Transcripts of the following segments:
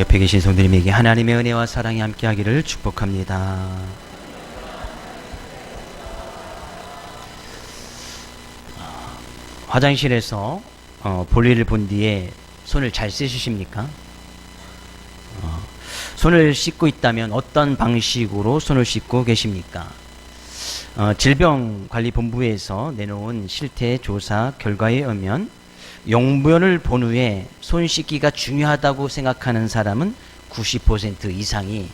옆에 계신 성도님에게 하나님의 은혜와 사랑이 함께하기를 축복합니다. 화장실에서 볼일을 본 뒤에 손을 잘 씻으십니까? 손을 씻고 있다면 어떤 방식으로 손을 씻고 계십니까? 질병관리본부에서 내놓은 실태조사 결과에 의하면 용변을 본 후에 손 씻기가 중요하다고 생각하는 사람은 90% 이상이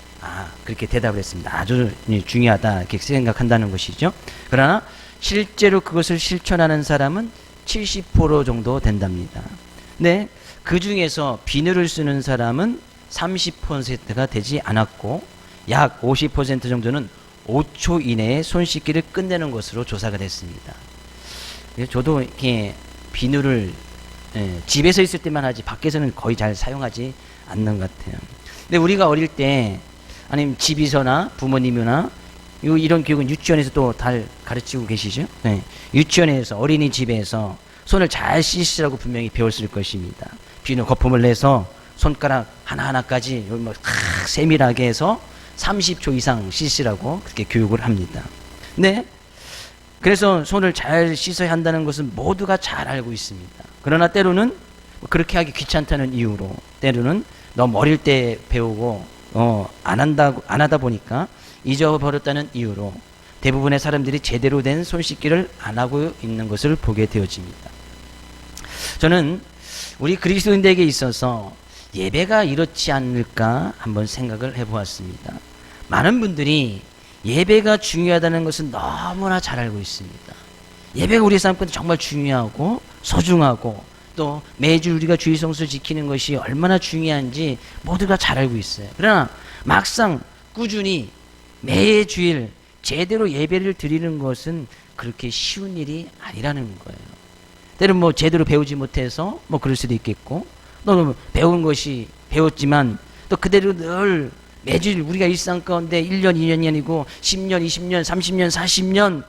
그렇게 대답을 했습니다. 아주 중요하다 이렇게 생각한다는 것이죠. 그러나 실제로 그것을 실천하는 사람은 70% 정도 된답니다. 근데 그 중에서 비누를 쓰는 사람은 30%가 되지 않았고 약 50% 정도는 5초 이내에 손 씻기를 끝내는 것으로 조사가 됐습니다. 저도 이렇게 비누를 집에서 있을 때만 하지 밖에서는 거의 잘 사용하지 않는 것 같아요. 근데 우리가 어릴 때 아니면 집에서나 부모님이나 이런 교육은 유치원에서 또 잘 가르치고 계시죠? 네. 유치원에서 어린이집에서 손을 잘 씻으라고 분명히 배웠을 것입니다. 비누 거품을 내서 손가락 하나하나까지 세밀하게 해서 30초 이상 씻으라고 그렇게 교육을 합니다. 네. 그래서 손을 잘 씻어야 한다는 것은 모두가 잘 알고 있습니다. 그러나 때로는 그렇게 하기 귀찮다는 이유로 때로는 너무 어릴 때 배우고 안 하다 보니까 잊어버렸다는 이유로 대부분의 사람들이 제대로 된 손 씻기를 안 하고 있는 것을 보게 되어집니다. 저는 우리 그리스도인들에게 있어서 예배가 이렇지 않을까 한번 생각을 해보았습니다. 많은 분들이 예배가 중요하다는 것은 너무나 잘 알고 있습니다. 예배가 우리 삶 가운데 정말 중요하고 소중하고 또 매주 우리가 주일 성수를 지키는 것이 얼마나 중요한지 모두가 잘 알고 있어요. 그러나 막상 꾸준히 매주일 제대로 예배를 드리는 것은 그렇게 쉬운 일이 아니라는 거예요. 때로는 제대로 배우지 못해서 그럴 수도 있겠고 또 배운 것이 배웠지만 또 그대로 늘 매주일 우리가 일상 가운데 1년, 2년이 아니고 10년, 20년, 30년, 40년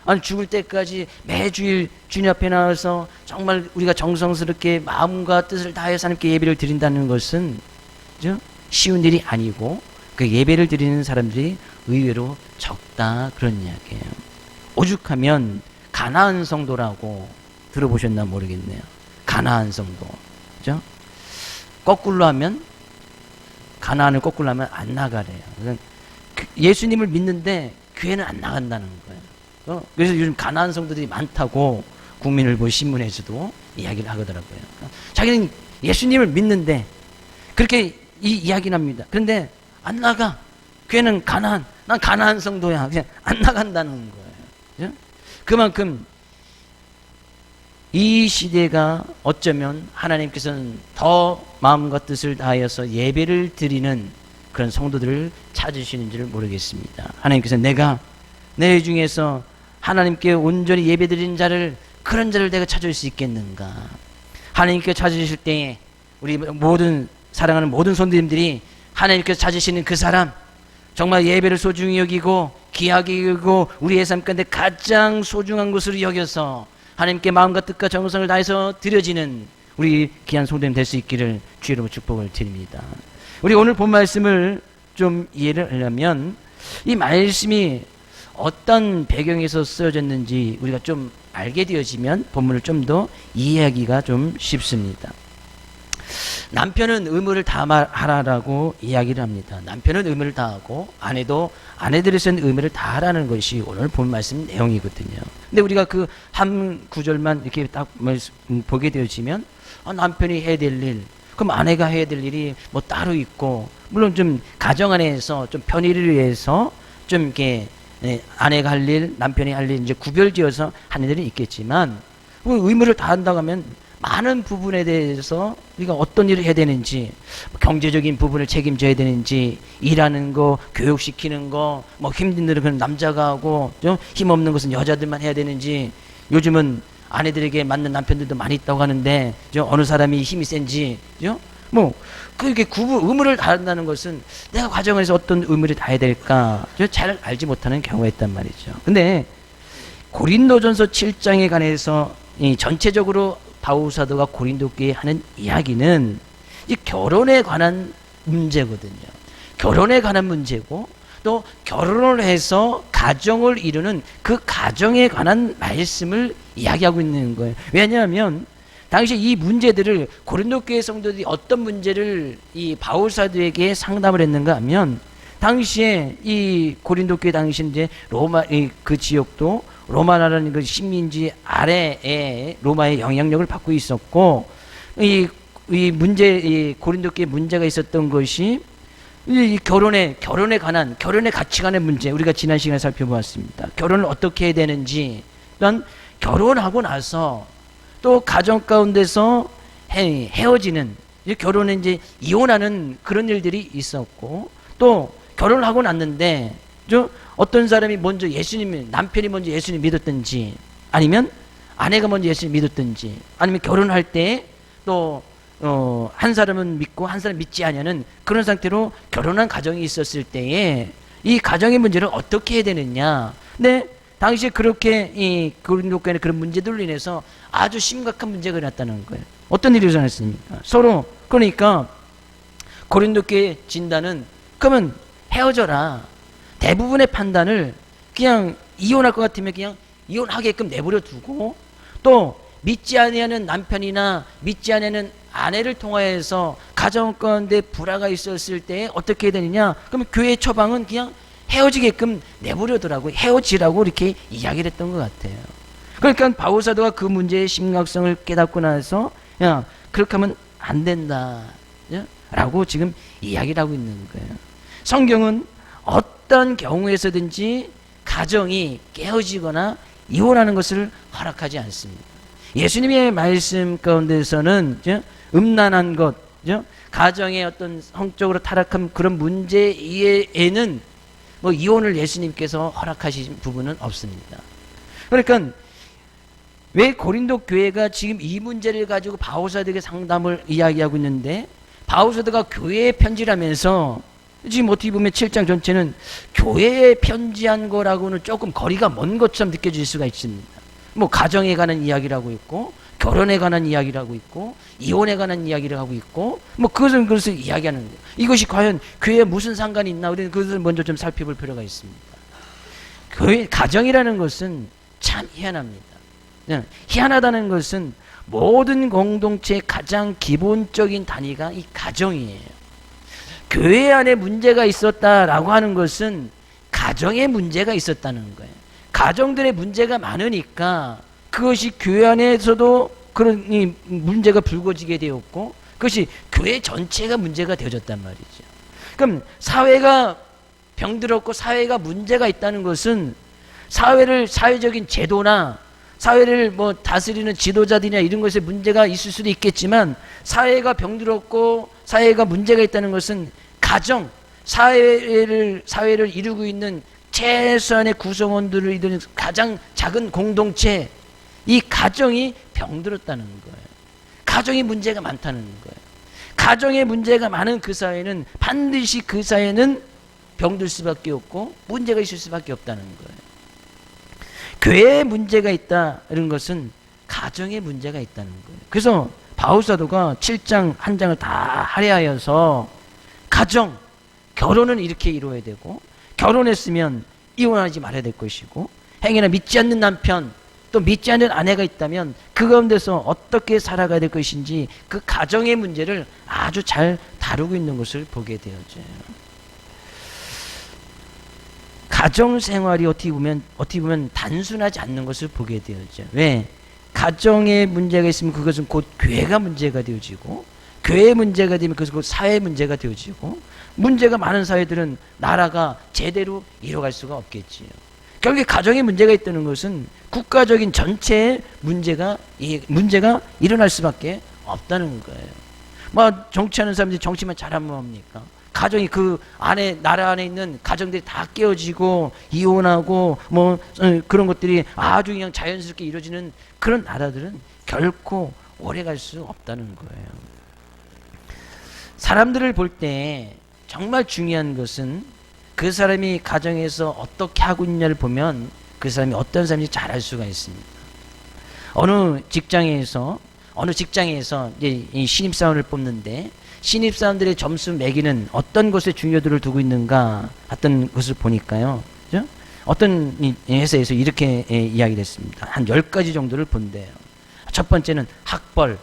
아니 죽을 때까지 매주일 주님 앞에 나와서 정말 우리가 정성스럽게 마음과 뜻을 다해서 하나님께 예배를 드린다는 것은 쉬운 일이 아니고 그 예배를 드리는 사람들이 의외로 적다 그런 이야기예요. 오죽하면 가나안 성도라고 들어보셨나 모르겠네요. 가나안 성도. 그죠? 거꾸로 하면 가나안을 거꾸로 하면 안 나가래요. 예수님을 믿는데 교회는 안 나간다는 거예요. 그래서 요즘 가나안 성도들이 많다고 국민일보 신문에서도 이야기를 하더라고요. 자기는 예수님을 믿는데 그렇게 이야기를 합니다. 그런데 안 나가. 교회는 가나안. 난 가나안 성도야. 그냥 안 나간다는 거예요. 그죠? 그만큼 이 시대가 어쩌면 하나님께서는 더 마음과 뜻을 다하여서 예배를 드리는 그런 성도들을 찾으시는 줄 모르겠습니다. 하나님께서 내가 내 중에서 하나님께 온전히 예배 드리는 자를 그런 자를 내가 찾을 수 있겠는가. 하나님께 찾으실 때에 우리 모든 사랑하는 모든 성도님들이 하나님께서 찾으시는 그 사람 정말 예배를 소중히 여기고 귀하게 여기고 우리의 삶 가운데 가장 소중한 것으로 여겨서 하나님께 마음과 뜻과 정성을 다해서 드려지는 우리 귀한 성도님 될 수 있기를 주의로 축복을 드립니다. 우리 오늘 본 말씀을 좀 이해를 하려면 이 말씀이 어떤 배경에서 쓰여졌는지 우리가 좀 알게 되어지면 본문을 좀 더 이해하기가 좀 쉽습니다. 남편은 의무를 다하라고 이야기를 합니다. 남편은 의무를 다하고 아내들에서는 의무를 다하라는 것이 오늘 본 말씀 내용이거든요. 근데 우리가 그 한 구절만 이렇게 딱 보게 되어지면 남편이 해야 될 일, 그럼 아내가 해야 될 일이 따로 있고 물론 좀 가정 안에서 좀 편의를 위해서 좀 이렇게 아내가 할 일, 남편이 할 일 이제 구별지어서 하는 일은 있겠지만 의무를 다한다고 하면 많은 부분에 대해서 우리가 어떤 일을 해야 되는지 경제적인 부분을 책임져야 되는지 일하는 거, 교육시키는 거 힘든 일은 그건 남자가 하고 좀 힘없는 것은 여자들만 해야 되는지 요즘은 아내들에게 맞는 남편들도 많이 있다고 하는데 어느 사람이 힘이 센지 그렇게 의무를 다한다는 것은 내가 과정에서 어떤 의무를 다해야 될까 잘 알지 못하는 경우가 있단 말이죠. 근데 고린도전서 7장에 관해서 전체적으로 바울 사도가 고린도 교회에 하는 이야기는 이 결혼에 관한 문제거든요. 결혼에 관한 문제고 또 결혼을 해서 가정을 이루는 그 가정에 관한 말씀을 이야기하고 있는 거예요. 왜냐하면 당시 이 문제들을 고린도 교회 성도들이 어떤 문제를 이 바울 사도에게 상담을 했는가 하면 당시에 이 고린도 교회 당시 이제 로마 그 지역도 로마라는 그 식민지 아래에 로마의 영향력을 받고 있었고 이 고린도 교회 문제가 있었던 것이 이 결혼에 관한 결혼의 가치관의 문제 우리가 지난 시간에 살펴보았습니다. 결혼을 어떻게 해야 되는지 또한 결혼하고 나서 또 가정 가운데서 헤어지는 결혼에 이제 이혼하는 그런 일들이 있었고 또 결혼을 하고 났는데 어떤 사람이 먼저 남편이 먼저 예수님 믿었든지 아니면 아내가 먼저 예수님 믿었든지 아니면 결혼할 때 또 한 사람은 믿고 한 사람 믿지 않냐는 그런 상태로 결혼한 가정이 있었을 때에 이 가정의 문제를 어떻게 해야 되느냐. 근데 당시에 그렇게 이 고린도 교회는 그런 문제들로 인해서 아주 심각한 문제가 일어났다는 거예요. 어떤 일이 일어났습니까? 서로 그러니까 고린도 교회 진단은 그러면 헤어져라. 대부분의 판단을 그냥 이혼할 것 같으면 그냥 이혼하게끔 내버려 두고 또 믿지 않는 남편이나 믿지 않는 아내를 통하여서 가정 가운데 불화가 있었을 때 어떻게 해야 되느냐? 그러면 교회 처방은 그냥 헤어지게끔 내버려두라고 헤어지라고 이렇게 이야기를 했던 것 같아요. 그러니까 바울 사도가 그 문제의 심각성을 깨닫고 나서 야 그렇게 하면 안 된다 라고 지금 이야기를 하고 있는 거예요. 성경은 어떤 경우에서든지 가정이 깨어지거나 이혼하는 것을 허락하지 않습니다. 예수님의 말씀 가운데서는 음란한 것, 가정의 어떤 성적으로 타락한 그런 문제에는 뭐 이혼을 예수님께서 허락하신 부분은 없습니다. 그러니까 왜 고린도 교회가 지금 이 문제를 가지고 바울 사도에게 상담을 이야기하고 있는데 바울 사도가 교회에 편지를 하면서 지금 어떻게 보면 7장 전체는 교회에 편지한 거라고는 조금 거리가 먼 것처럼 느껴질 수가 있습니다. 뭐 가정에 관한 이야기를 하고 있고 결혼에 관한 이야기를 하고 있고 이혼에 관한 이야기를 하고 있고 뭐 그것을 이야기하는 거예요. 이것이 과연 교회에 무슨 상관이 있나 우리는 그것을 먼저 좀 살펴볼 필요가 있습니다. 교회 가정이라는 것은 참 희한합니다. 희한하다는 것은 모든 공동체의 가장 기본적인 단위가 이 가정이에요. 교회 안에 문제가 있었다라고 하는 것은 가정에 문제가 있었다는 거예요. 가정들의 문제가 많으니까 그것이 교회 안에서도 그런 이 문제가 불거지게 되었고 그것이 교회 전체가 문제가 되어졌단 말이죠. 그럼 사회가 병들었고 사회가 문제가 있다는 것은 사회적인 제도나 사회를 뭐 다스리는 지도자들이나 이런 것에 문제가 있을 수도 있겠지만 사회가 병들었고 사회가 문제가 있다는 것은 가정, 사회를 이루고 있는 최소한의 구성원들을 이루는 가장 작은 공동체 이 가정이 병들었다는 거예요. 가정이 문제가 많다는 거예요. 가정에 문제가 많은 그 사회는 반드시 그 사회는 병들 수밖에 없고 문제가 있을 수밖에 없다는 거예요. 교회에 문제가 있다는 것은 가정에 문제가 있다는 거예요. 그래서 바울 사도가 7장 한 장을 다 할애하여서 가정, 결혼은 이렇게 이루어야 되고 결혼했으면 이혼하지 말아야 될 것이고 행여나 믿지 않는 남편 또 믿지 않는 아내가 있다면 그 가운데서 어떻게 살아가야 될 것인지 그 가정의 문제를 아주 잘 다루고 있는 것을 보게 되어져요. 가정 생활이 어떻게 보면 단순하지 않는 것을 보게 되어져. 왜? 가정에 문제가 있으면 그것은 곧 교회가 문제가 되어지고 교회 문제가 되면 그것은 곧 사회 문제가 되어지고 문제가 많은 사회들은 나라가 제대로 이뤄갈 수가 없겠지요. 결국에 가정에 문제가 있다는 것은 국가적인 전체의 문제가 일어날 수밖에 없다는 거예요. 뭐 정치하는 사람들이 정치만 잘하면 뭡니까? 가정이 그 안에 나라 안에 있는 가정들이 다 깨어지고 이혼하고 뭐 그런 것들이 아주 그냥 자연스럽게 이루어지는 그런 나라들은 결코 오래 갈 수 없다는 거예요. 사람들을 볼 때 정말 중요한 것은 그 사람이 가정에서 어떻게 하고 있냐를 보면 그 사람이 어떤 사람인지 잘 알 수가 있습니다. 어느 직장에서 이제 이 신입사원을 뽑는데 신입사원들의 점수 매기는 어떤 것에 중요도를 두고 있는가 했던 것을 보니까요. 그죠? 어떤 회사에서 이렇게 이야기를 했습니다. 한 10가지 정도를 본대요. 첫 번째는 학벌,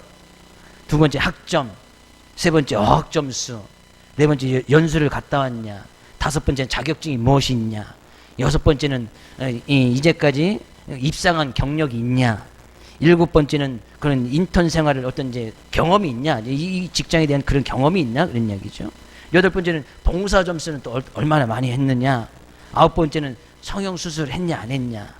두 번째 학점, 세 번째 어학점수, 네 번째 연수를 갔다 왔냐, 다섯 번째는 자격증이 무엇이 있냐, 여섯 번째는 이제까지 입상한 경력이 있냐, 일곱 번째는 그런 인턴 생활을 어떤 이제 경험이 있냐, 이 직장에 대한 그런 경험이 있냐, 그런 이야기죠. 여덟 번째는 봉사 점수는 또 얼마나 많이 했느냐, 아홉 번째는 성형수술 했냐, 안 했냐,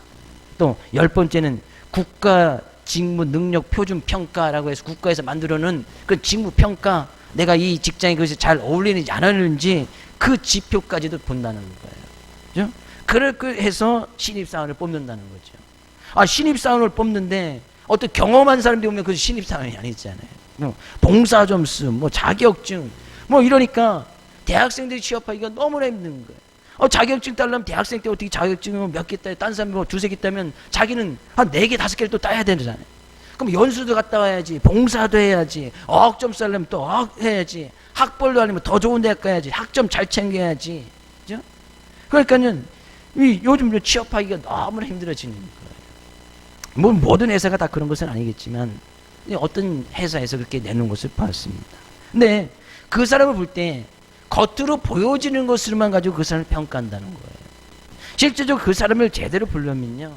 또 열 번째는 국가 직무 능력 표준 평가라고 해서 국가에서 만들어놓은 그 직무 평가, 내가 이 직장에 그것이 잘 어울리는지 안 어울리는지 그 지표까지도 본다는 거예요. 그죠? 그렇게 해서 신입사원을 뽑는다는 거죠. 아, 신입사원을 뽑는데 어떤 경험한 사람들이 오면 그 신입사원이 아니잖아요. 봉사 점수, 뭐 자격증, 뭐 이러니까 대학생들이 취업하기가 너무나 힘든 거예요. 자격증 따려면 대학생 때 어떻게 자격증을 몇 개 따요? 딴 사람이 뭐 두세 개 따면 자기는 한 4개, 5개를 또 따야 되잖아요. 그럼 연수도 갔다 와야지, 봉사도 해야지, 어학점 따려면 또 어학 해야지, 학벌도 아니면 더 좋은 대학 가야지, 학점 잘 챙겨야지. 그죠? 그러니까는 요즘 취업하기가 너무나 힘들어지는 거예요. 뭐 모든 회사가 다 그런 것은 아니겠지만 어떤 회사에서 그렇게 내놓은 것을 봤습니다. 근데 그 사람을 볼 때 겉으로 보여지는 것으로만 가지고 그 사람을 평가한다는 거예요. 실제적으로 그 사람을 제대로 보려면요,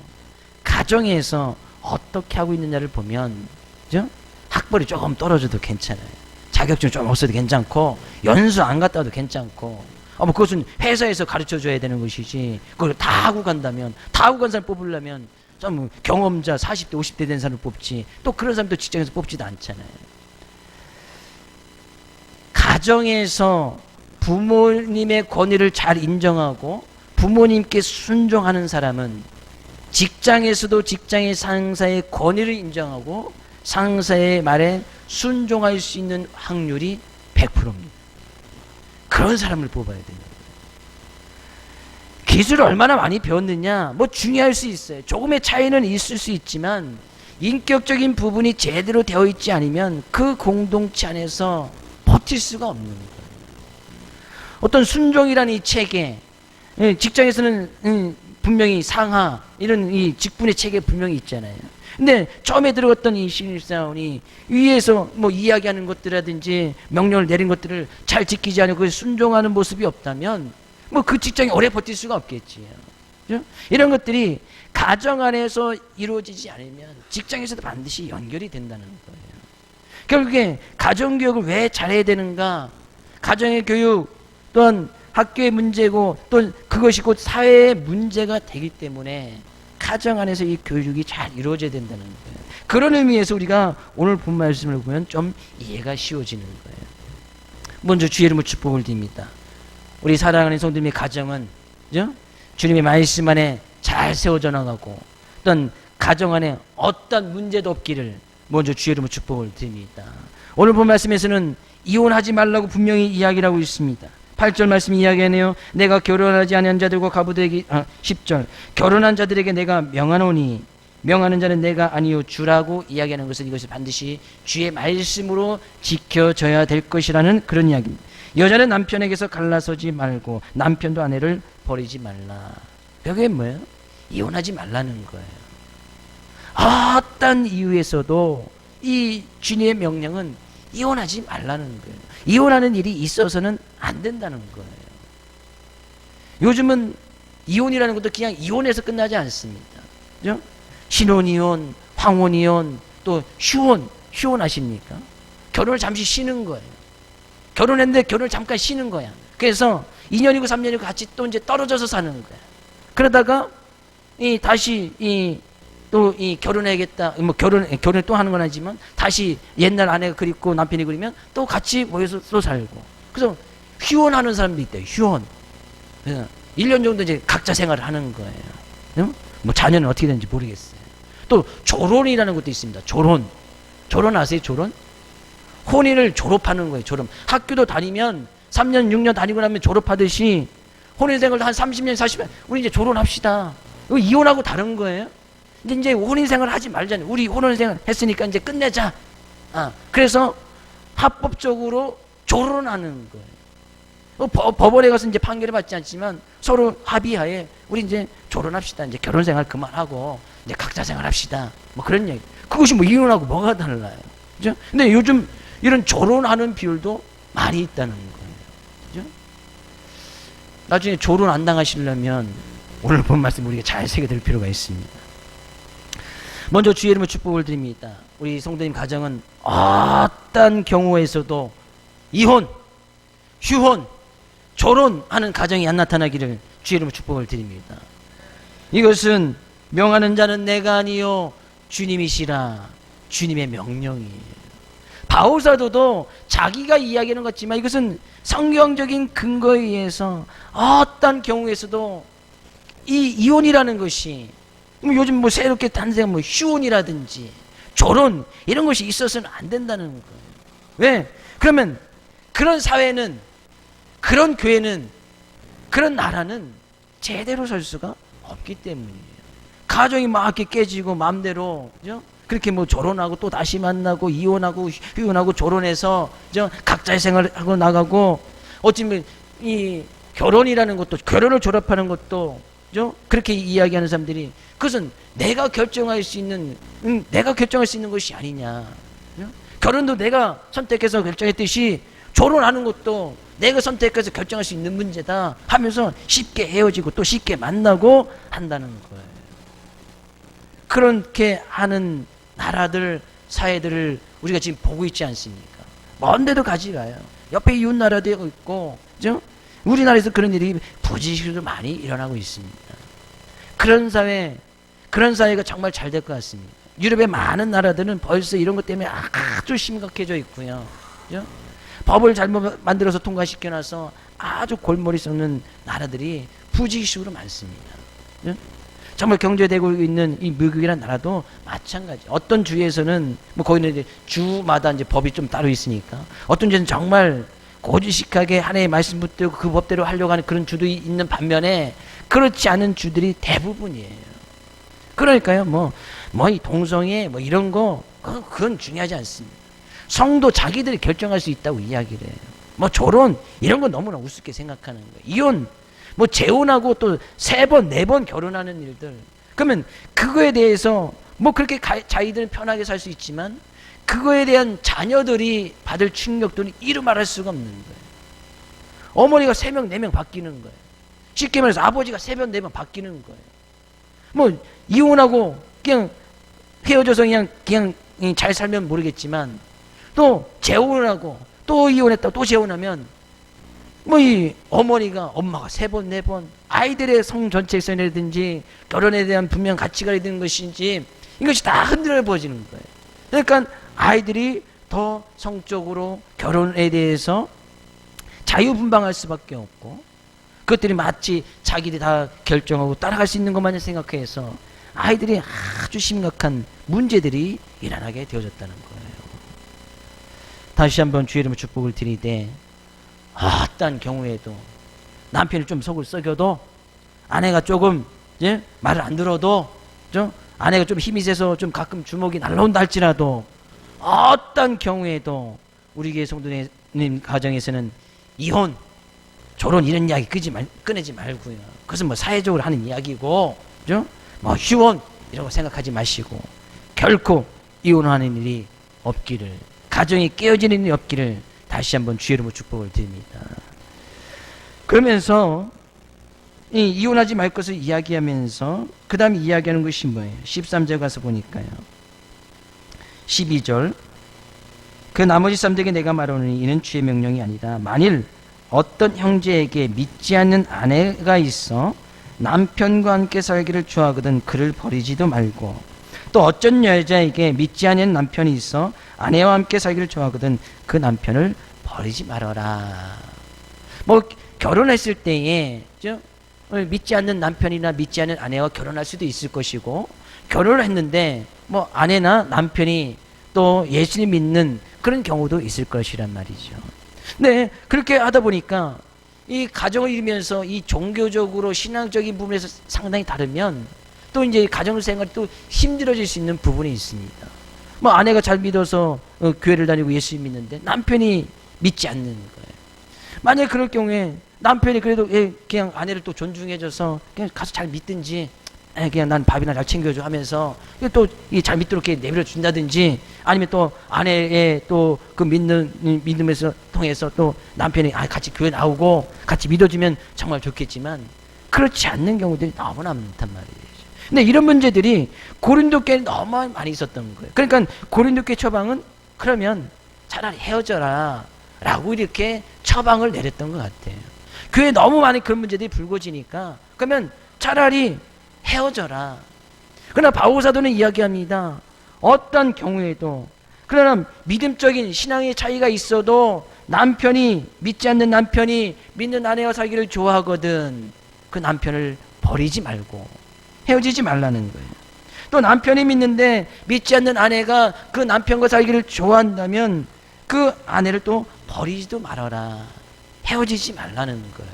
가정에서 어떻게 하고 있느냐를 보면, 그죠? 학벌이 조금 떨어져도 괜찮아요. 자격증 좀 없어도 괜찮고, 연수 안 갔다 와도 괜찮고, 뭐 그것은 회사에서 가르쳐 줘야 되는 것이지, 그걸 다 하고 간다면, 다 하고 간 사람 뽑으려면 좀 경험자 40대, 50대 된 사람을 뽑지, 또 그런 사람도 직장에서 뽑지도 않잖아요. 가정에서 부모님의 권위를 잘 인정하고 부모님께 순종하는 사람은 직장에서도 직장의 상사의 권위를 인정하고 상사의 말에 순종할 수 있는 확률이 100%입니다. 그런 사람을 뽑아야 됩니다. 기술을 얼마나 많이 배웠느냐, 뭐 중요할 수 있어요. 조금의 차이는 있을 수 있지만 인격적인 부분이 제대로 되어 있지 않으면 그 공동체 안에서 버틸 수가 없는 거예요. 어떤 순종이라는 이 체계, 직장에서는 분명히 상하, 이런 이 직분의 체계 분명히 있잖아요. 근데 처음에 들어갔던 이 신입사원이 위에서 뭐 이야기하는 것들이라든지 명령을 내린 것들을 잘 지키지 않고 그 순종하는 모습이 없다면 뭐 그 직장에 오래 버틸 수가 없겠지요. 그죠? 이런 것들이 가정 안에서 이루어지지 않으면 직장에서도 반드시 연결이 된다는 거예요. 결국에 가정교육을 왜 잘해야 되는가? 가정의 교육 또한 학교의 문제고 또 그것이 곧 사회의 문제가 되기 때문에 가정 안에서 이 교육이 잘 이루어져야 된다는 거예요. 그런 의미에서 우리가 오늘 본 말씀을 보면 좀 이해가 쉬워지는 거예요. 먼저 주의 이름으로 축복을 드립니다. 우리 사랑하는 성도님의 가정은, 그죠? 주님의 말씀 안에 잘 세워져 나가고 어떤 가정 안에 어떤 문제도 없기를 먼저 주의 이름으로 축복을 드립니다. 오늘 본 말씀에서는 이혼하지 말라고 분명히 이야기를 하고 있습니다. 8절 말씀 이야기하네요. 내가 결혼하지 않은 자들과 가부들에게 10절 결혼한 자들에게 내가 명하노니 명하는 자는 내가 아니요 주라고 이야기하는 것은 이것이 반드시 주의 말씀으로 지켜져야 될 것이라는 그런 이야기입니다. 여자는 남편에게서 갈라서지 말고 남편도 아내를 버리지 말라. 그게 뭐예요? 이혼하지 말라는 거예요. 어떤 이유에서도 이 주님의 명령은 이혼하지 말라는 거예요. 이혼하는 일이 있어서는 안 된다는 거예요. 요즘은 이혼이라는 것도 그냥 이혼해서 끝나지 않습니다. 그죠? 신혼이혼, 황혼이혼, 또 휴혼 아십니까? 결혼을 잠시 쉬는 거예요. 결혼했는데 결혼을 잠깐 쉬는 거야. 그래서 2년이고 3년이고 같이 또 이제 떨어져서 사는 거야. 그러다가 다시 또 결혼해야겠다. 뭐 결혼을 또 하는 건 아니지만 다시 옛날 아내가 그립고 남편이 그리면 또 같이 모여서 또 살고. 그래서 휴혼하는 사람도 있대요. 휴혼. 그래서 1년 정도 이제 각자 생활을 하는 거예요. 뭐 자녀는 어떻게 되는지 모르겠어요. 또 졸혼이라는 것도 있습니다. 졸혼. 졸혼 아세요? 졸혼? 혼인을 졸업하는 거예요. 졸업. 학교도 다니면 3년, 6년 다니고 나면 졸업하듯이 혼인 생활도 한 30년, 40년 우리 이제 졸혼합시다. 이거 이혼하고 다른 거예요. 이제 혼인 생활 하지 말자니. 우리 혼인 생활 했으니까 이제 끝내자. 그래서 합법적으로 조론하는 거예요. 법원에 가서 이제 판결을 받지 않지만 서로 합의하에 우리 이제 조론합시다. 이제 결혼 생활 그만하고 이제 각자 생활합시다. 뭐 그런 얘기. 그것이 뭐 이혼하고 뭐가 달라요. 그죠? 근데 요즘 이런 조론하는 비율도 많이 있다는 거예요. 그죠? 나중에 조론 안 당하시려면 오늘 본 말씀 우리가 잘 새겨들 필요가 있습니다. 먼저 주의 이름으로 축복을 드립니다. 우리 성도님 가정은 어떤 경우에서도 이혼, 휴혼, 조론하는 가정이 안 나타나기를 주의 이름으로 축복을 드립니다. 이것은 명하는 자는 내가 아니요 주님이시라. 주님의 명령이에요. 바울 사도도 자기가 이야기하는 것 같지만 이것은 성경적인 근거에 의해서 어떤 경우에서도 이 이혼이라는 것이 요즘 뭐 새롭게 탄생한 뭐 휴혼이라든지 조론 이런 것이 있어서는 안 된다는 거예요. 왜? 그러면 그런 사회는, 그런 교회는, 그런 나라는 제대로 설 수가 없기 때문이에요. 가정이 막 이렇게 깨지고 마음대로, 그죠? 그렇게 뭐 조론하고 또 다시 만나고 이혼하고 휴혼하고 조론해서, 그죠? 각자의 생활하고 나가고, 어쩌면 이 결혼이라는 것도, 결혼을 졸업하는 것도, 그죠? 그렇게 이야기하는 사람들이 그것은 내가 결정할 수 있는, 내가 결정할 수 있는 것이 아니냐. 그죠? 결혼도 내가 선택해서 결정했듯이 조론하는 것도 내가 선택해서 결정할 수 있는 문제다 하면서 쉽게 헤어지고 또 쉽게 만나고 한다는 거예요. 그렇게 하는 나라들, 사회들을 우리가 지금 보고 있지 않습니까? 먼 데도 가지 마요. 옆에 이웃 나라도 있고, 그죠? 우리나라에서 그런 일이 부지식으로 많이 일어나고 있습니다. 그런 사회, 그런 사회가 정말 잘 될 것 같습니다. 유럽의 많은 나라들은 벌써 이런 것 때문에 아주 심각해져 있고요. 그죠? 법을 잘못 만들어서 통과시켜놔서 아주 골머리 썩는 나라들이 부지식으로 많습니다. 그죠? 정말 경제되고 있는 이 미국이라는 나라도 마찬가지. 어떤 주에서는 뭐 거기는 이제 주마다 이제 법이 좀 따로 있으니까 어떤 주에는 정말 고지식하게 하나님의 말씀 붙들고 그 법대로 하려고 하는 그런 주도 있는 반면에 그렇지 않은 주들이 대부분이에요. 그러니까요, 이 동성애 뭐 이런 거 그건 중요하지 않습니다. 성도 자기들이 결정할 수 있다고 이야기를 해요. 뭐 조론 이런 거 너무나 우습게 생각하는 거예요. 이혼 뭐 재혼하고 또 3번, 4번 결혼하는 일들. 그러면 그거에 대해서 뭐 그렇게 자기들은 편하게 살 수 있지만 그거에 대한 자녀들이 받을 충격들은 이루 말할 수가 없는 거예요. 어머니가 3명, 4명 바뀌는 거예요. 쉽게 말해서 아버지가 3번, 4번 바뀌는 거예요. 뭐 이혼하고 그냥 헤어져서 그냥 잘 살면 모르겠지만 또 재혼을 하고 또 이혼했다 또 재혼하면 뭐 이 어머니가 엄마가 3번, 4번 아이들의 성 전체성이라든지 결혼에 대한 분명 가치가 있는 것인지 이것이 다 흔들어 버지는 거예요. 그러니까 아이들이 더 성적으로 결혼에 대해서 자유분방할 수밖에 없고 그것들이 마치 자기들이 다 결정하고 따라갈 수 있는 것만 생각해서 아이들이 아주 심각한 문제들이 일어나게 되어졌다는 거예요. 다시 한번 주의 이름으로 축복을 드리되 어떤 경우에도 남편이 좀 속을 썩여도 아내가 조금 말을 안 들어도 아내가 좀 힘이 세서 좀 가끔 주먹이 날라온다 할지라도 어떤 경우에도 우리 교회 성도님 가정에서는 이혼, 조론 이런 이야기 꺼내지 말고요. 그것은 뭐 사회적으로 하는 이야기고, 그죠? 뭐 휴혼 이런 거 생각하지 마시고 결코 이혼하는 일이 없기를, 가정이 깨어지는 일이 없기를 다시 한번 주의 이름으로 축복을 드립니다. 그러면서 이혼하지 말 것을 이야기하면서 그 다음에 이야기하는 것이 뭐예요? 13절 가서 보니까요. 12절 그 나머지 사람들에게 내가 말하노니 이는 주의 명령이 아니다. 만일 어떤 형제에게 믿지 않는 아내가 있어 남편과 함께 살기를 좋아하거든 그를 버리지도 말고 또 어쩐 여자에게 믿지 않는 남편이 있어 아내와 함께 살기를 좋아하거든 그 남편을 버리지 말아라. 뭐 결혼했을 때에 믿지 않는 남편이나 믿지 않는 아내와 결혼할 수도 있을 것이고 결혼을 했는데 뭐 아내나 남편이 또 예수님 믿는 그런 경우도 있을 것이란 말이죠. 네, 그렇게 하다 보니까 이 가정을 이루면서 이 종교적으로 신앙적인 부분에서 상당히 다르면 또 이제 가정생활이 또 힘들어질 수 있는 부분이 있습니다. 뭐 아내가 잘 믿어서 교회를 다니고 예수 믿는데 남편이 믿지 않는 거예요. 만약에 그럴 경우에 남편이 그래도 그냥 아내를 또 존중해줘서 그냥 가서 잘 믿든지, 그냥 난 밥이나 잘 챙겨줘 하면서 또 잘 믿도록 이렇게 내버려 준다든지, 아니면 또 아내의 또 그 믿음에서 통해서 또 남편이 같이 교회 나오고 같이 믿어주면 정말 좋겠지만, 그렇지 않는 경우들이 너무나 많단 말이에요. 근데 이런 문제들이 고린도 교회에 너무 많이 있었던 거예요. 그러니까 고린도 교회 처방은 그러면 차라리 헤어져라 라고 이렇게 처방을 내렸던 것 같아요. 교회에 너무 많은 그런 문제들이 불거지니까 그러면 차라리 헤어져라. 그러나 바울 사도는 이야기합니다. 어떤 경우에도, 그러나 믿음적인 신앙의 차이가 있어도 믿지 않는 남편이 믿는 아내와 살기를 좋아하거든, 그 남편을 버리지 말고 헤어지지 말라는 거예요. 또 남편이 믿는데 믿지 않는 아내가 그 남편과 살기를 좋아한다면 그 아내를 또 버리지도 말아라. 헤어지지 말라는 거예요.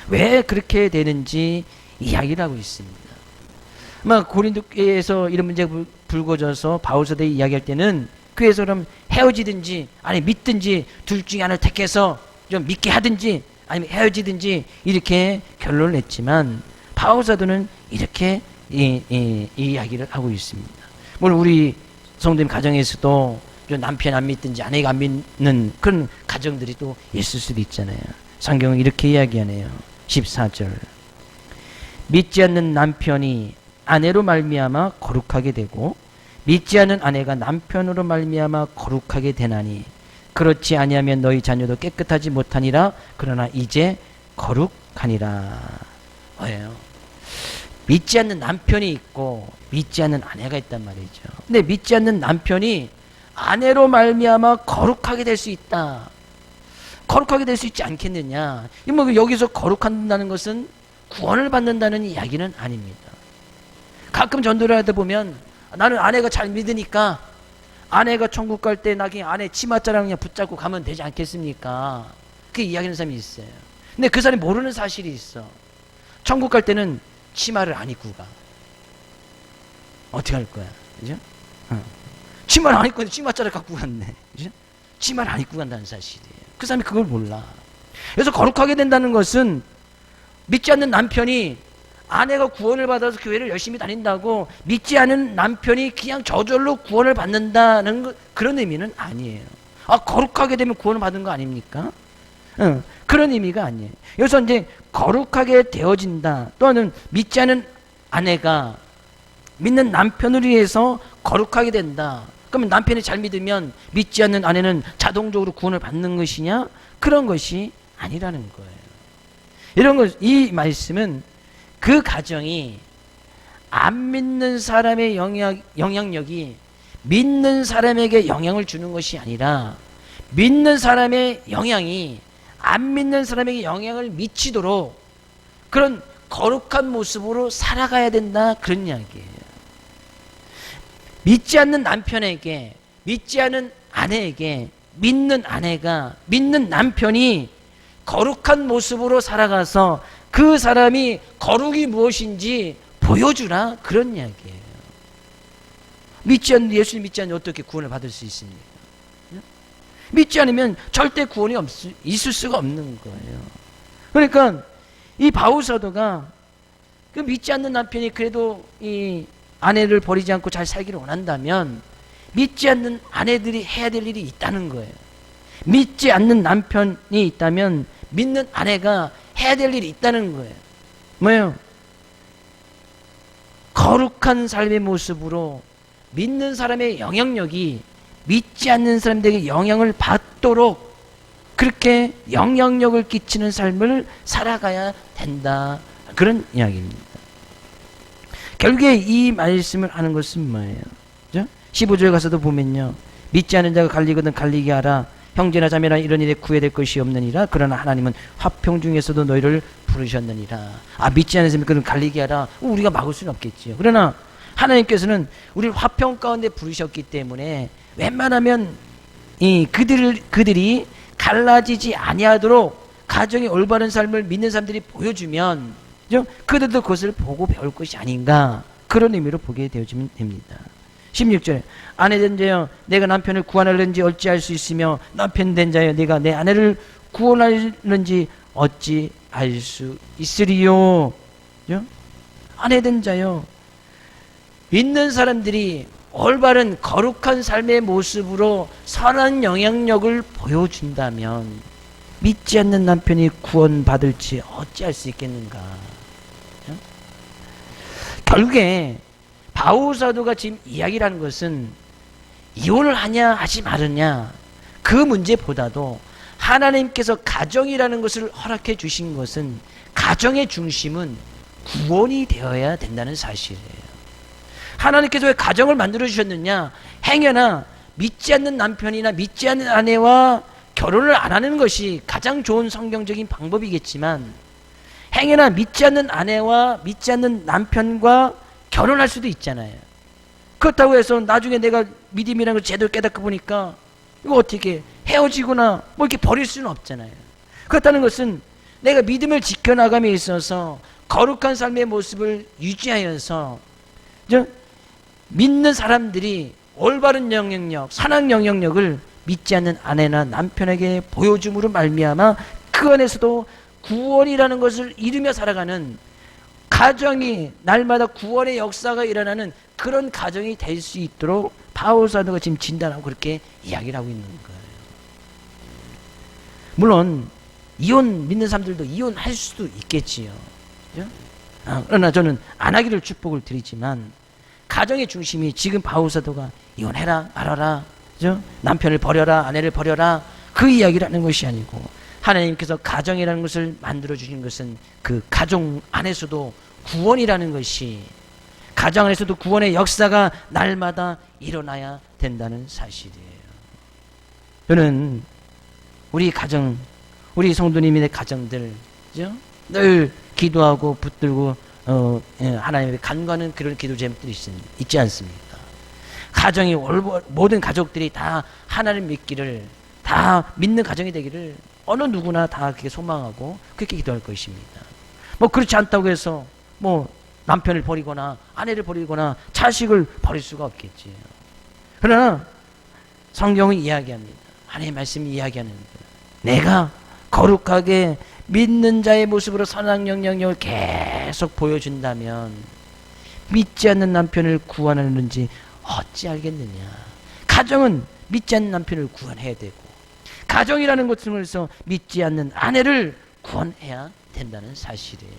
왜 그렇게 되는지 이야기를 하고 있습니다. 아마 고린도 교회에서 이런 문제가 불거져서 바울 사도에 이야기할 때는 교회에서 그럼 헤어지든지 아니 믿든지 둘 중에 하나를 택해서 좀 믿게 하든지 아니면 헤어지든지 이렇게 결론을 냈지만, 바울 사도는 이렇게 이야기를 하고 있습니다. 물론 우리 성도님 가정에서도 좀 남편 안 믿든지 아내가 안 믿는 그런 가정들이 또 있을 수도 있잖아요. 성경은 이렇게 이야기하네요. 14절. 믿지 않는 남편이 아내로 말미암아 거룩하게 되고 믿지 않는 아내가 남편으로 말미암아 거룩하게 되나니, 그렇지 아니하면 너희 자녀도 깨끗하지 못하니라. 그러나 이제 거룩하니라. 뭐예요? 믿지 않는 남편이 있고 믿지 않는 아내가 있단 말이죠. 근데 믿지 않는 남편이 아내로 말미암아 거룩하게 될 수 있다. 거룩하게 될 수 있지 않겠느냐. 뭐 여기서 거룩한다는 것은 구원을 받는다는 이야기는 아닙니다. 가끔 전도를 하다 보면 나는 아내가 잘 믿으니까 아내가 천국 갈 때 나 그냥 아내 치맛자랑 그냥 붙잡고 가면 되지 않겠습니까? 그렇게 이야기하는 사람이 있어요. 근데 그 사람이 모르는 사실이 있어. 천국 갈 때는 치마를 안 입고 가. 어떻게 할 거야? 그죠? 치마를 안 입고 치맛자를 갖고 갔네. 그죠? 치마를 안 입고 간다는 사실이에요. 그 사람이 그걸 몰라. 그래서 거룩하게 된다는 것은 믿지 않는 남편이 아내가 구원을 받아서 교회를 열심히 다닌다고 믿지 않은 남편이 그냥 저절로 구원을 받는다는 그런 의미는 아니에요. 거룩하게 되면 구원을 받은 거 아닙니까? 그런 의미가 아니에요. 여기서 이제 거룩하게 되어진다, 또는 믿지 않는 아내가 믿는 남편을 위해서 거룩하게 된다. 그러면 남편이 잘 믿으면 믿지 않는 아내는 자동적으로 구원을 받는 것이냐? 그런 것이 아니라는 거예요. 이 말씀은 그 가정이 안 믿는 사람의 영향력이 믿는 사람에게 영향을 주는 것이 아니라, 믿는 사람의 영향이 안 믿는 사람에게 영향을 미치도록 그런 거룩한 모습으로 살아가야 된다, 그런 이야기예요. 믿지 않는 남편에게, 믿지 않은 아내에게 믿는 아내가, 믿는 남편이 거룩한 모습으로 살아가서 그 사람이 거룩이 무엇인지 보여주라, 그런 이야기예요. 예수님 믿지 않으면 어떻게 구원을 받을 수 있습니까? 믿지 않으면 절대 구원이 있을 수가 없는 거예요. 그러니까 이 바울 사도가 그 믿지 않는 남편이 그래도 이 아내를 버리지 않고 잘 살기를 원한다면 믿지 않는 아내들이 해야 될 일이 있다는 거예요. 믿지 않는 남편이 있다면 믿는 아내가 해야 될 일이 있다는 거예요. 뭐예요? 거룩한 삶의 모습으로 믿는 사람의 영향력이 믿지 않는 사람들에게 영향을 받도록 그렇게 영향력을 끼치는 삶을 살아가야 된다, 그런 이야기입니다. 결국에 이 말씀을 하는 것은 뭐예요? 15절 가서도 보면요, 믿지 않는 자가 갈리거든 갈리게 하라. 형제나 자매나 이런 일에 구애될 것이 없느니라. 그러나 하나님은 화평 중에서도 너희를 부르셨느니라. 믿지 않는 사람이 갈리게 하라. 우리가 막을 수는 없겠지요. 그러나 하나님께서는 우리를 화평 가운데 부르셨기 때문에 웬만하면 그들이 갈라지지 아니하도록 가정의 올바른 삶을 믿는 사람들이 보여주면 그들도 그것을 보고 배울 것이 아닌가, 그런 의미로 보게 되어지면 됩니다. 16절에 아내 된 자여 내가 남편을 구원하려는지 어찌할 수 있으며 남편 된 자여 내가 내 아내를 구원하려는지 어찌할 수 있으리요. 아내 된 자여, 믿는 사람들이 올바른 거룩한 삶의 모습으로 선한 영향력을 보여준다면 믿지 않는 남편이 구원받을지 어찌할 수 있겠는가. 결국에 바울 사도가 지금 이야기를 하는 것은 이혼을 하냐 하지 말느냐 그 문제보다도 하나님께서 가정이라는 것을 허락해 주신 것은 가정의 중심은 구원이 되어야 된다는 사실이에요. 하나님께서 왜 가정을 만들어 주셨느냐? 행여나 믿지 않는 남편이나 믿지 않는 아내와 결혼을 안 하는 것이 가장 좋은 성경적인 방법이겠지만 행여나 믿지 않는 아내와 믿지 않는 남편과 결혼할 수도 있잖아요. 그렇다고 해서 나중에 내가 믿음이라는 걸 제대로 깨닫고 보니까 이거 어떻게 헤어지거나 뭐 이렇게 버릴 수는 없잖아요. 그렇다는 것은 내가 믿음을 지켜나감에 있어서 거룩한 삶의 모습을 유지하여서 믿는 사람들이 올바른 영향력, 선한 영향력을 믿지 않는 아내나 남편에게 보여줌으로 말미암아 그 안에서도 구원이라는 것을 이루며 살아가는 가정이 날마다 구원의 역사가 일어나는 그런 가정이 될 수 있도록 바울 사도가 지금 진단하고 그렇게 이야기를 하고 있는 거예요. 물론 이혼 믿는 사람들도 이혼할 수도 있겠지요. 그러나 저는 안 하기를 축복을 드리지만 가정의 중심이 지금 바울 사도가 이혼해라 말아라, 남편을 버려라 아내를 버려라 그 이야기를 하는 것이 아니고 하나님께서 가정이라는 것을 만들어 주신 것은 그 가정 안에서도 구원이라는 것이 가정 안에서도 구원의 역사가 날마다 일어나야 된다는 사실이에요. 저는 우리 가정, 우리 성도님의 가정들 늘 기도하고 붙들고 하나님의 간과하는 그런 기도 제목들이 있지 않습니까? 가정이 모든 가족들이 다 하나님 믿기를, 다 믿는 가정이 되기를 어느 누구나 다 그렇게 소망하고 그렇게 기도할 것입니다. 뭐 그렇지 않다고 해서 뭐 남편을 버리거나 아내를 버리거나 자식을 버릴 수가 없겠지요. 그러나 성경은 이야기합니다. 하나님의 말씀이 이야기하는 거예요. 내가 거룩하게 믿는 자의 모습으로 선한 영향력을 계속 보여준다면 믿지 않는 남편을 구원하는지 어찌 알겠느냐. 가정은 믿지 않는 남편을 구원해야 되고 가정이라는 것을 통해서 믿지 않는 아내를 구원해야 된다는 사실이에요.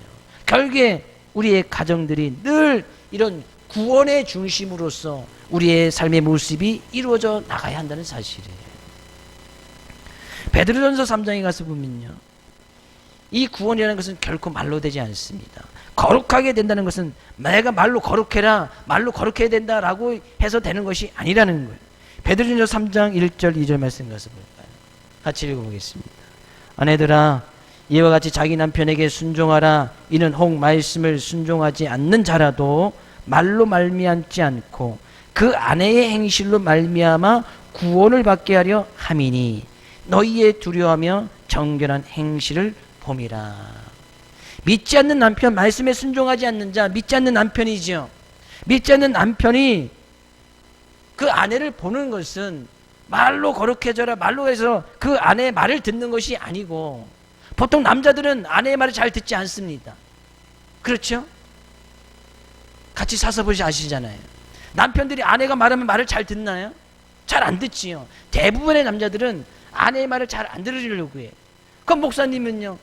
결국에 우리의 가정들이 늘 이런 구원의 중심으로서 우리의 삶의 모습이 이루어져 나가야 한다는 사실이에요. 베드로전서 3장에 가서 보면요, 이 구원이라는 것은 결코 말로 되지 않습니다. 거룩하게 된다는 것은 내가 말로 거룩해라, 말로 거룩해야 된다라고 해서 되는 것이 아니라는 거예요. 베드로전서 3장 1절 2절 말씀 가서 볼까요? 같이 읽어보겠습니다. 아내들아 이와 같이 자기 남편에게 순종하라. 이는 혹 말씀을 순종하지 않는 자라도 말로 말미암지 않고 그 아내의 행실로 말미암아 구원을 받게 하려 함이니 너희의 두려워하며 정결한 행실을 봄이라. 믿지 않는 남편, 말씀에 순종하지 않는 자, 믿지 않는 남편이지요. 믿지 않는 남편이 그 아내를 보는 것은 말로 거룩해져라, 말로 해서 그 아내의 말을 듣는 것이 아니고, 보통 남자들은 아내의 말을 잘 듣지 않습니다. 그렇죠? 같이 사서 보시 아시잖아요. 남편들이 아내가 말하면 말을 잘 듣나요? 잘 안 듣지요. 대부분의 남자들은 아내의 말을 잘 안 들으려고 해요. 그럼 목사님은요?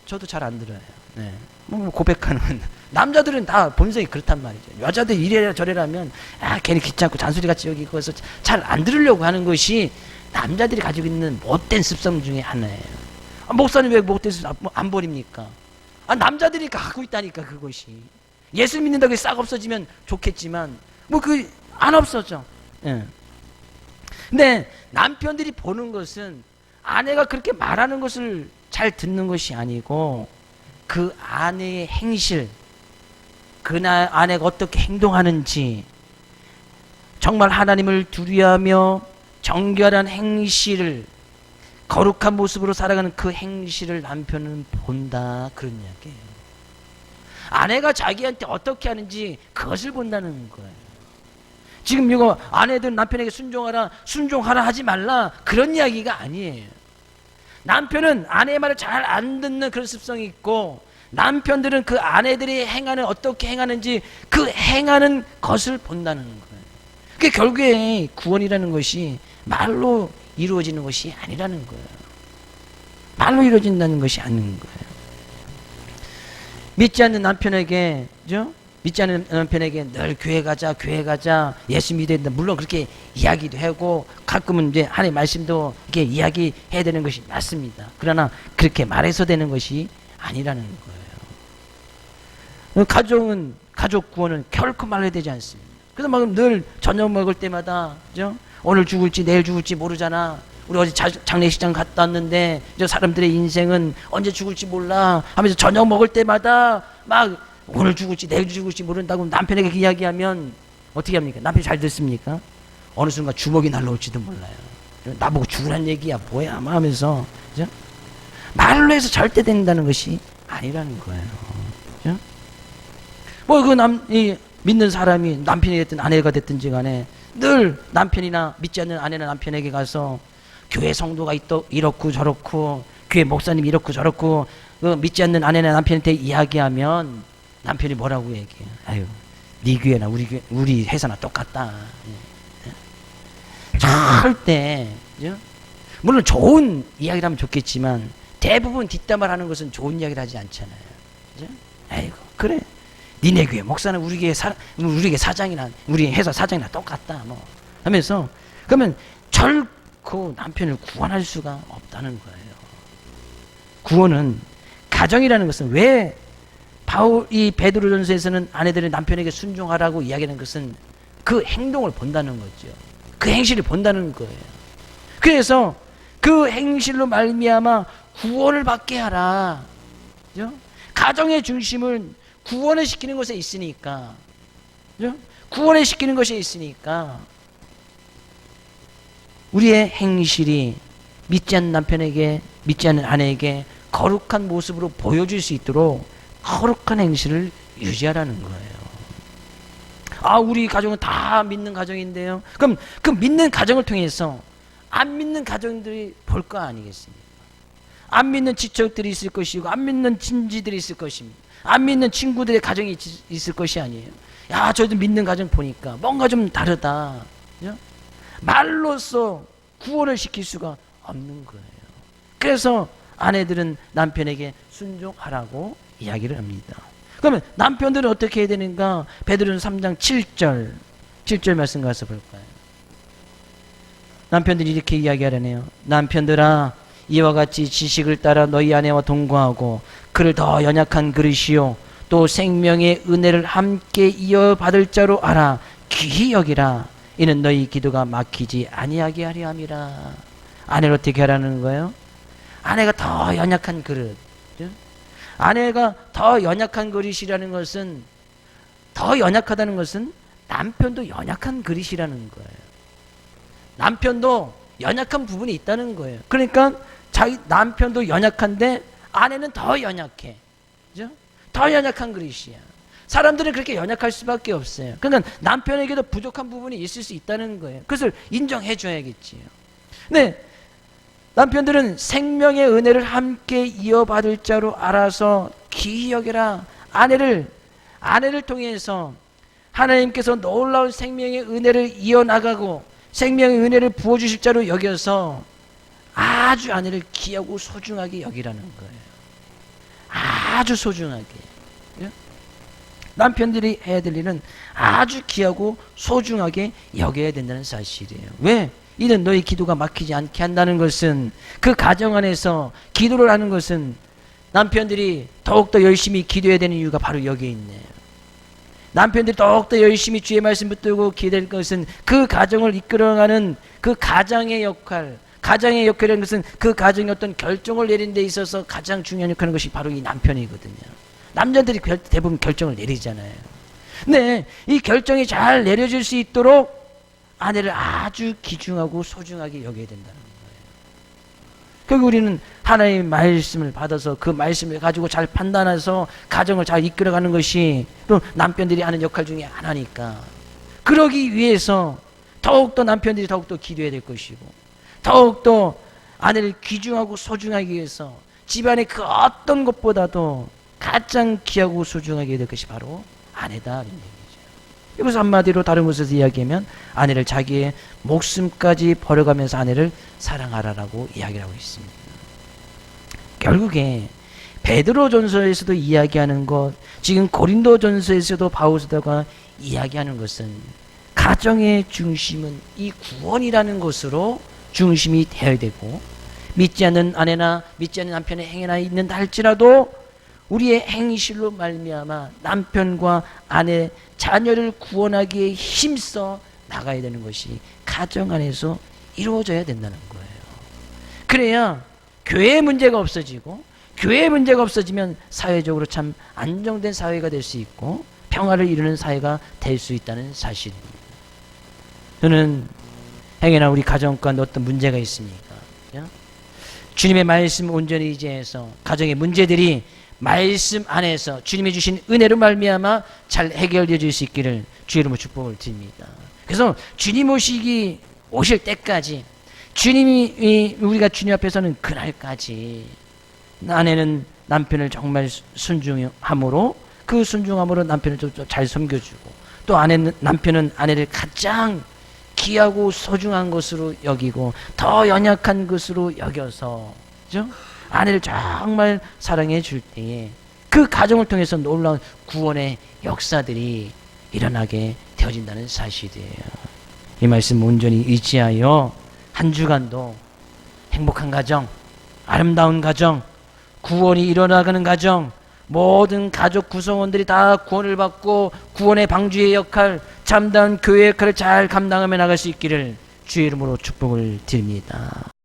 저도 잘 안 들어요. 네. 뭐 고백하는 남자들은 다 본성이 그렇단 말이죠. 여자들 이래라 저래라면 괜히 귀찮고 잔소리같이 여기고서 잘 안 들으려고 하는 것이 남자들이 가지고 있는 못된 습성 중에 하나예요. 목사님 왜 못된 습성 안 버립니까? 남자들이 갖고 있다니까. 그것이 예수 믿는다고 싹 없어지면 좋겠지만 뭐 그 안 없어져. 예. 근데 남편들이 보는 것은 아내가 그렇게 말하는 것을 잘 듣는 것이 아니고 그 아내의 행실, 그 아내가 어떻게 행동하는지, 정말 하나님을 두려워하며 정결한 행실을, 거룩한 모습으로 살아가는 그 행실을 남편은 본다, 그런 이야기예요. 아내가 자기한테 어떻게 하는지 그것을 본다는 거예요. 지금 이거 아내들 남편에게 순종하라 하지 말라 그런 이야기가 아니에요. 남편은 아내의 말을 잘 안 듣는 그런 습성이 있고, 남편들은 그 아내들이 어떻게 행하는지 그 행하는 것을 본다는 거예요. 그게 결국에 구원이라는 것이 말로 이루어지는 것이 아니라는 거예요. 말로 이루어진다는 것이 아닌 거예요. 믿지 않는 남편에게, 그죠? 믿지 않는 남편에게 늘 교회 가자, 예수 믿어야 된다. 물론 그렇게 이야기도 하고, 가끔은 이제 하나님의 말씀도 이렇게 이야기해야 되는 것이 맞습니다. 그러나 그렇게 말해서 되는 것이 아니라는 거예요. 가족 구원은 결코 말해야 되지 않습니다. 그래서 막 늘 저녁 먹을 때마다, 그죠? 오늘 죽을지 내일 죽을지 모르잖아. 우리 어제 장례식장 갔다 왔는데 저 사람들의 인생은 언제 죽을지 몰라 하면서 저녁 먹을 때마다 막 오늘 죽을지 내일 죽을지 모른다고 남편에게 이야기하면 어떻게 합니까? 남편이 잘 듣습니까? 어느 순간 주먹이 날라올지도 몰라요. 나보고 죽으란 얘기야 뭐야 하면서, 그죠? 말로 해서 절대 된다는 것이 아니라는 거예요. 그죠? 이 믿는 사람이 남편이 됐든 아내가 됐든지 간에 늘 남편이나 믿지 않는 아내나 남편에게 가서 교회 성도가 이렇고 저렇고 교회 목사님 이렇고 저렇고 믿지 않는 아내나 남편한테 이야기하면 남편이 뭐라고 얘기해요? 아유, 네 교회나 우리 회사나 똑같다. 절대, 그죠? 물론 좋은 이야기를 하면 좋겠지만 대부분 뒷담화를 하는 것은 좋은 이야기를 하지 않잖아요. 그죠? 아이고, 그래. 니네 교회 목사는 우리 교회 사장이나 우리 회사 사장이나 똑같다. 뭐 하면서 그러면 결코 남편을 구원할 수가 없다는 거예요. 구원은 가정이라는 것은 왜 이 베드로전서에서는 아내들이 남편에게 순종하라고 이야기하는 것은 그 행동을 본다는 거죠. 그 행실을 본다는 거예요. 그래서 그 행실로 말미암아 구원을 받게 하라. 그죠? 가정의 중심은 구원을 시키는 것에 있으니까, 그죠? 구원을 시키는 것에 있으니까 우리의 행실이 믿지 않는 남편에게, 믿지 않는 아내에게 거룩한 모습으로 보여줄 수 있도록 거룩한 행실을 유지하라는 거예요. 아, 우리 가정은 다 믿는 가정인데요. 그럼 그 믿는 가정을 통해서 안 믿는 가정들이 볼 거 아니겠습니까? 안 믿는 지척들이 있을 것이고, 안 믿는 친지들이 있을 것입니다. 안 믿는 친구들의 가정이 있을 것이 아니에요. 야, 저도 믿는 가정 보니까 뭔가 좀 다르다. 그죠? 말로써 구원을 시킬 수가 없는 거예요. 그래서 아내들은 남편에게 순종하라고 이야기를 합니다. 그러면 남편들은 어떻게 해야 되는가? 베드로전서 3장 7절 말씀 가서 볼까요? 남편들이 이렇게 이야기하려네요. 남편들아, 이와 같이 지식을 따라 너희 아내와 동거하고 그를 더 연약한 그릇이요 또 생명의 은혜를 함께 이어받을 자로 알아 귀히 여기라. 이는 너희 기도가 막히지 아니하게 하려 함이라. 아내를 어떻게 하라는 거예요? 아내가 더 연약한 그릇. 아내가 더 연약한 그릇이라는 것은, 더 연약하다는 것은 남편도 연약한 그릇이라는 거예요. 남편도 연약한 부분이 있다는 거예요. 그러니까 자기 남편도 연약한데 아내는 더 연약해. 그죠? 더 연약한 그릇이야. 사람들은 그렇게 연약할 수밖에 없어요. 그러니까 남편에게도 부족한 부분이 있을 수 있다는 거예요. 그것을 인정해 줘야겠지요. 네. 남편들은 생명의 은혜를 함께 이어받을 자로 알아서 귀히 여기라. 아내를 통해서 하나님께서 놀라운 생명의 은혜를 이어나가고 생명의 은혜를 부어주실 자로 여겨서 아주 아내를 귀하고 소중하게 여기라는 거예요. 아주 소중하게. 남편들이 해야 될 일은 아주 귀하고 소중하게 여겨야 된다는 사실이에요. 왜? 이는 너희 기도가 막히지 않게 한다는 것은, 그 가정 안에서 기도를 하는 것은 남편들이 더욱더 열심히 기도해야 되는 이유가 바로 여기에 있네요. 남편들이 더욱더 열심히 주의 말씀 붙들고 기도할 것은 그 가정을 이끌어가는 그 가장의 역할이라는 것은 그 가정의 어떤 결정을 내린 데 있어서 가장 중요한 역할인 것이 바로 이 남편이거든요. 남자들이 대부분 결정을 내리잖아요. 네, 이 결정이 잘 내려질 수 있도록 아내를 아주 귀중하고 소중하게 여겨야 된다는 거예요. 결국 우리는 하나님의 말씀을 받아서 그 말씀을 가지고 잘 판단해서 가정을 잘 이끌어가는 것이 또 남편들이 하는 역할 중에 하나니까, 그러기 위해서 더욱더 남편들이 더욱더 기도해야 될 것이고, 더욱더 아내를 귀중하고 소중하기 위해서 집안의 그 어떤 것보다도 가장 귀하고 소중하게 될 것이 바로 아내다, 이런 얘기죠. 이것을 한마디로 다른 곳에서 이야기하면 아내를 자기의 목숨까지 버려가면서 아내를 사랑하라라고 이야기를 하고 있습니다. 결국에 베드로전서에서도 이야기하는 것, 지금 고린도전서에서도 바울사도가 이야기하는 것은 가정의 중심은 이 구원이라는 것으로 중심이 되어야 되고, 믿지 않는 아내나 믿지 않는 남편의 행위나 있는다 할지라도 우리의 행실로 말미암아 남편과 아내, 자녀를 구원하기에 힘써 나가야 되는 것이 가정 안에서 이루어져야 된다는 거예요. 그래야 교회의 문제가 없어지고, 교회의 문제가 없어지면 사회적으로 참 안정된 사회가 될 수 있고 평화를 이루는 사회가 될 수 있다는 사실입니다. 저는 행여나 우리 가정과 어떤 문제가 있습니까? 주님의 말씀 온전히 의지해서 가정의 문제들이 말씀 안에서 주님이 주신 은혜로 말미암아 잘 해결되어질 수 있기를 주의 이름으로 축복을 드립니다. 그래서 주님 오실 때까지, 주님이 우리가 주님 앞에 서는 그날까지 아내는 남편을 정말 순종함으로, 그 순종함으로 남편을 좀 잘 섬겨주고, 또 남편은 아내를 가장 귀하고 소중한 것으로 여기고 더 연약한 것으로 여겨서, 그죠? 아내를 정말 사랑해 줄 때에 그 가정을 통해서 놀라운 구원의 역사들이 일어나게 되어진다는 사실이에요. 이 말씀 온전히 의지하여 한 주간도 행복한 가정, 아름다운 가정, 구원이 일어나가는 가정, 모든 가족 구성원들이 다 구원을 받고 구원의 방주의 역할, 참다운 교회 역할을 잘 감당하며 나갈 수 있기를 주의 이름으로 축복을 드립니다.